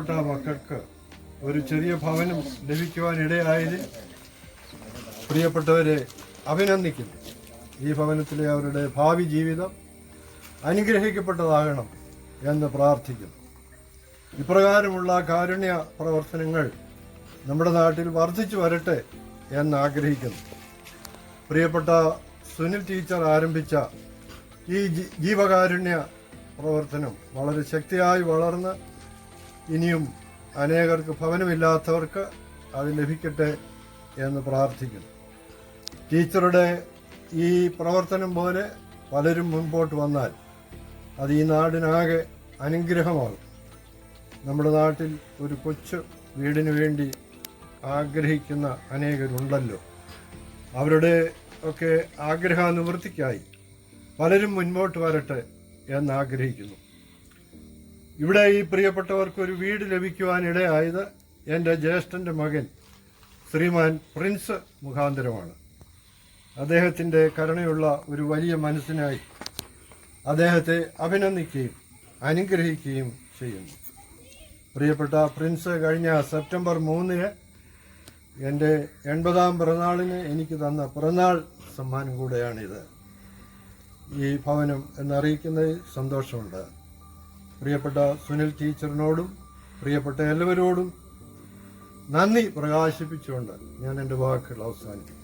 പ്രിയപ്പെട്ട മക്കൾക്ക് ഒരു ചെറിയ ഭവനം ലഭിക്കുവാനിടയായതിൽ പ്രിയപ്പെട്ടവരെ അഭിനന്ദിക്കുന്നു. ഈ ഭവനത്തിലെ അവരുടെ ഭാവി ജീവിതം അനുഗ്രഹിക്കപ്പെട്ടതാകണം എന്ന് പ്രാർത്ഥിക്കുന്നു. ഇപ്രകാരമുള്ള കാരുണ്യ പ്രവർത്തനങ്ങൾ നമ്മുടെ നാട്ടിൽ വർദ്ധിച്ചു വരട്ടെ എന്നാഗ്രഹിക്കുന്നു. പ്രിയപ്പെട്ട സുനിൽ ടീച്ചർ ആരംഭിച്ച ഈ ജീവകാരുണ്യ പ്രവർത്തനം വളരെ ശക്തിയായി വളർന്ന് ഇനിയും അനേകർക്ക് ഭവനമില്ലാത്തവർക്ക് അത് ലഭിക്കട്ടെ എന്ന് പ്രാർത്ഥിക്കുന്നു. ടീച്ചറുടെ ഈ പ്രവർത്തനം പോലെ പലരും മുൻപോട്ട് വന്നാൽ അത് ഈ നാടിനാകെ അനുഗ്രഹമാകും. നമ്മുടെ നാട്ടിൽ ഒരു കൊച്ചു വീടിന് വേണ്ടി ആഗ്രഹിക്കുന്ന അനേകരുണ്ടല്ലോ. അവരുടെ ഒക്കെ ആഗ്രഹനിവൃത്തിക്കായി പലരും മുൻപോട്ട് വരട്ടെ എന്നാഗ്രഹിക്കുന്നു. ഇവിടെ ഈ പ്രിയപ്പെട്ടവർക്കൊരു വീട് ലഭിക്കുവാനിടയായത് എൻ്റെ ജ്യേഷ്ഠൻ്റെ മകൻ ശ്രീമാൻ പ്രിൻസ് മുഖാന്തരമാണ്. അദ്ദേഹത്തിൻ്റെ കരുണയുള്ള ഒരു വലിയ മനസ്സിനായി അദ്ദേഹത്തെ അഭിനന്ദിക്കുകയും അനുഗ്രഹിക്കുകയും ചെയ്യുന്നു. പ്രിയപ്പെട്ട പ്രിൻസ് കഴിഞ്ഞ സെപ്റ്റംബർ 3 എൻ്റെ 80ാം പിറന്നാളിന് എനിക്ക് തന്ന പിറന്നാൾ സമ്മാനം കൂടെയാണിത്. ഈ ഭവനം എന്നറിയിക്കുന്നതിൽ സന്തോഷമുണ്ട്. പ്രിയപ്പെട്ട സുനിൽ ടീച്ചറിനോടും പ്രിയപ്പെട്ട എല്ലാവരോടും നന്ദി പ്രകാശിപ്പിച്ചുകൊണ്ട് ഞാൻ എൻ്റെ വാക്കുകൾ അവസാനിപ്പിക്കും.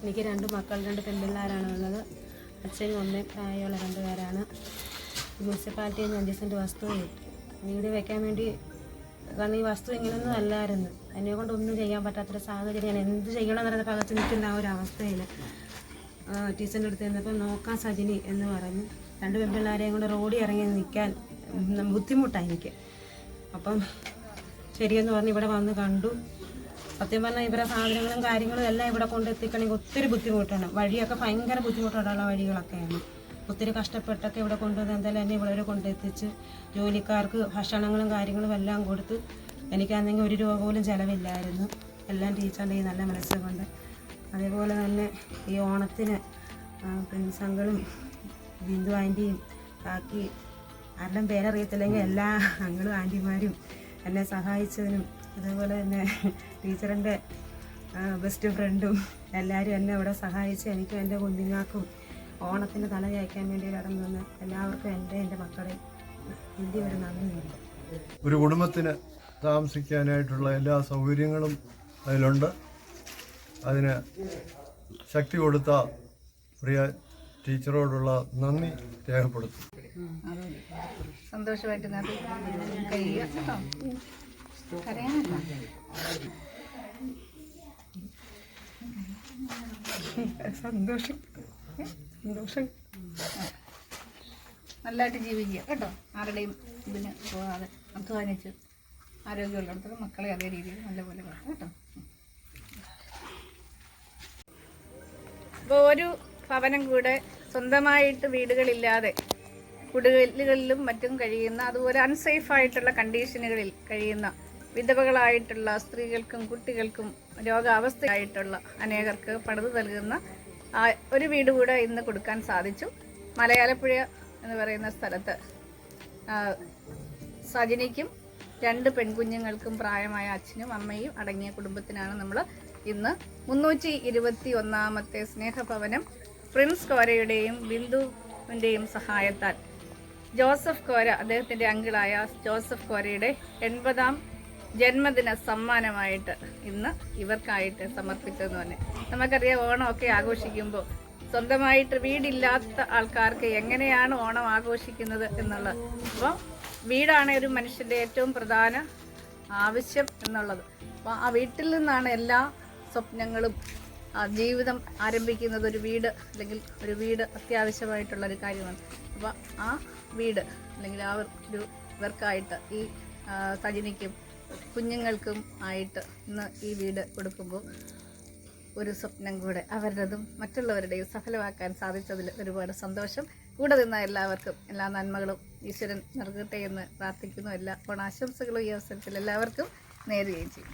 എനിക്ക് 2 മക്കൾ, 2 പെൺപിള്ളേരാണ് ഉള്ളത്. അച്ഛനും അമ്മയും പ്രായമുള്ള 2 പേരാണ്. മുനിസിപ്പാലിറ്റിയിൽ നിന്ന് 5 സെൻറ്റ് വസ്തു കിട്ടി വീട് വെക്കാൻ വേണ്ടി. കാരണം ഈ വസ്തു ഇങ്ങനെയൊന്നും അല്ലായിരുന്നു. എന്നെ കൊണ്ട് ഒന്നും ചെയ്യാൻ പറ്റാത്തൊരു സാഹചര്യമാണ്. എന്ത് ചെയ്യണമെന്ന് പറയുന്നത് പകച്ച് നിൽക്കുന്ന ആ ഒരു അവസ്ഥയിൽ ടീച്ചറിൻ്റെ അടുത്ത് ചെന്നപ്പോൾ നോക്കാൻ സജിനി എന്ന് പറഞ്ഞു. 2 പെൺപിള്ളേരെയും കൊണ്ട് റോഡിൽ ഇറങ്ങി നിൽക്കാൻ ബുദ്ധിമുട്ടാണ് എനിക്ക്. അപ്പം ശരിയെന്ന് പറഞ്ഞ് ഇവിടെ വന്ന് കണ്ടു. സത്യം പറഞ്ഞാൽ ഇവരെ സാധനങ്ങളും കാര്യങ്ങളും എല്ലാം ഇവിടെ കൊണ്ടെത്തിക്കണമെങ്കിൽ ഒത്തിരി ബുദ്ധിമുട്ടാണ്. വഴിയൊക്കെ ഭയങ്കര ബുദ്ധിമുട്ടുള്ള വഴികളൊക്കെയാണ്. ഒത്തിരി കഷ്ടപ്പെട്ടൊക്കെ ഇവിടെ കൊണ്ടുവന്ന് എന്തായാലും എന്നെ ഇവിടെ കൊണ്ടെത്തിച്ച് ജോലിക്കാർക്ക് ഭക്ഷണങ്ങളും കാര്യങ്ങളും എല്ലാം കൊടുത്ത് എനിക്കാണെങ്കിൽ 1 രൂപ പോലും ചിലവില്ലായിരുന്നു. എല്ലാം ടീച്ചറിൻ്റെ ഈ നല്ല മനസ്സുകൊണ്ട്. അതേപോലെ തന്നെ ഈ ഓണത്തിന് പ്രിൻസങ്കളും ബിന്ദു ആൻറ്റിയും ബാക്കി ആരുടെയും പേരറിയത്തില്ലെങ്കിൽ എല്ലാ അങ്ങളും ആൻറ്റിമാരും എന്നെ സഹായിച്ചതിനും, അതേപോലെ തന്നെ ടീച്ചറിൻ്റെ ബെസ്റ്റ് ഫ്രണ്ടും എല്ലാവരും എന്നെ ഇവിടെ സഹായിച്ച് എനിക്കും എൻ്റെ കുഞ്ഞുങ്ങൾക്കും ഓണത്തിന് തല ചായ്ക്കാൻ വേണ്ടി കടന്നു വന്ന് എല്ലാവർക്കും എൻ്റെ മക്കളെ വലിയ ഒരു നന്ദിയുണ്ട്. ഒരു കുടുംബത്തിന് താമസിക്കാനായിട്ടുള്ള എല്ലാ സൗകര്യങ്ങളും അതിലുണ്ട്. അതിന് ശക്തി കൊടുത്ത പ്രിയ ടീച്ചറോടുള്ള നന്ദി രേഖപ്പെടുത്തും. സന്തോഷമായിട്ട് സന്തോഷം നല്ലതായിട്ട് ജീവിക്കുക കേട്ടോ. ആരുടെയും ഇതിന് പോകാതെ അധ്വാനിച്ച് ആരോഗ്യമുള്ളിടത്തോളം മക്കളെ അതേ രീതിയിൽ നല്ലപോലെ വേണം കേട്ടോ. അപ്പോൾ ഒരു ഭവനം കൂടെ സ്വന്തമായിട്ട് വീടുകളില്ലാതെ കുടിലുകളിലും മറ്റും കഴിയുന്ന, അതുപോലെ അൺസേഫായിട്ടുള്ള കണ്ടീഷനുകളിൽ കഴിയുന്ന വിധവകളായിട്ടുള്ള സ്ത്രീകൾക്കും കുട്ടികൾക്കും രോഗാവസ്ഥയായിട്ടുള്ള അനേകർക്ക് പണിത് നൽകുന്ന ഒരു വീട് കൂടെ ഇന്ന് കൊടുക്കാൻ സാധിച്ചു. മലയാലപ്പുഴ എന്ന് പറയുന്ന സ്ഥലത്ത് സജിനിക്കും 2 പെൺകുഞ്ഞുങ്ങൾക്കും പ്രായമായ അച്ഛനും അമ്മയും അടങ്ങിയ കുടുംബത്തിനാണ് നമ്മൾ ഇന്ന് 321ാമത്തെ സ്നേഹഭവനം പ്രിൻസ് കോരയുടെയും ബിന്ദുവിൻ്റെയും സഹായത്താൽ ജോസഫ് കോര, അദ്ദേഹത്തിൻ്റെ അങ്കിളായ ജോസഫ് കോരയുടെ 80ാം ജന്മദിന സമ്മാനമായിട്ട് ഇന്ന് ഇവർക്കായിട്ട് സമർപ്പിച്ചതെന്ന് തന്നെ. നമുക്കറിയാം, ഓണമൊക്കെ ആഘോഷിക്കുമ്പോൾ സ്വന്തമായിട്ട് വീടില്ലാത്ത ആൾക്കാർക്ക് എങ്ങനെയാണ് ഓണം ആഘോഷിക്കുന്നത് എന്നുള്ളത്. അപ്പോൾ വീടാണ് ഒരു മനുഷ്യൻ്റെ ഏറ്റവും പ്രധാന ആവശ്യം എന്നുള്ളത്. അപ്പോൾ ആ വീട്ടിൽ നിന്നാണ് എല്ലാ സ്വപ്നങ്ങളും, ജീവിതം ആരംഭിക്കുന്നത്. ഒരു വീട് അല്ലെങ്കിൽ ഒരു വീട് അത്യാവശ്യമായിട്ടുള്ളൊരു കാര്യമാണ്. അപ്പോൾ ആ വീട് അല്ലെങ്കിൽ ആ ഒരു ഇവർക്കായിട്ട് ഈ സജിനിക്കും കുഞ്ഞുങ്ങൾക്കും ആയിട്ട് ഇന്ന് ഈ വീട് കൊടുക്കുമ്പോൾ ഒരു സ്വപ്നം കൂടെ അവരുടേതും മറ്റുള്ളവരുടെയും സഫലമാക്കാൻ സാധിച്ചതിൽ ഒരുപാട് സന്തോഷം. കൂടെ നിന്ന എല്ലാവർക്കും എല്ലാ നന്മകളും ഈശ്വരൻ നൽകട്ടെ എന്ന് പ്രാർത്ഥിക്കുന്നു. എല്ലാ ഓണാശംസകളും ഈ അവസരത്തിൽ എല്ലാവർക്കും നേരുകയും ചെയ്യും.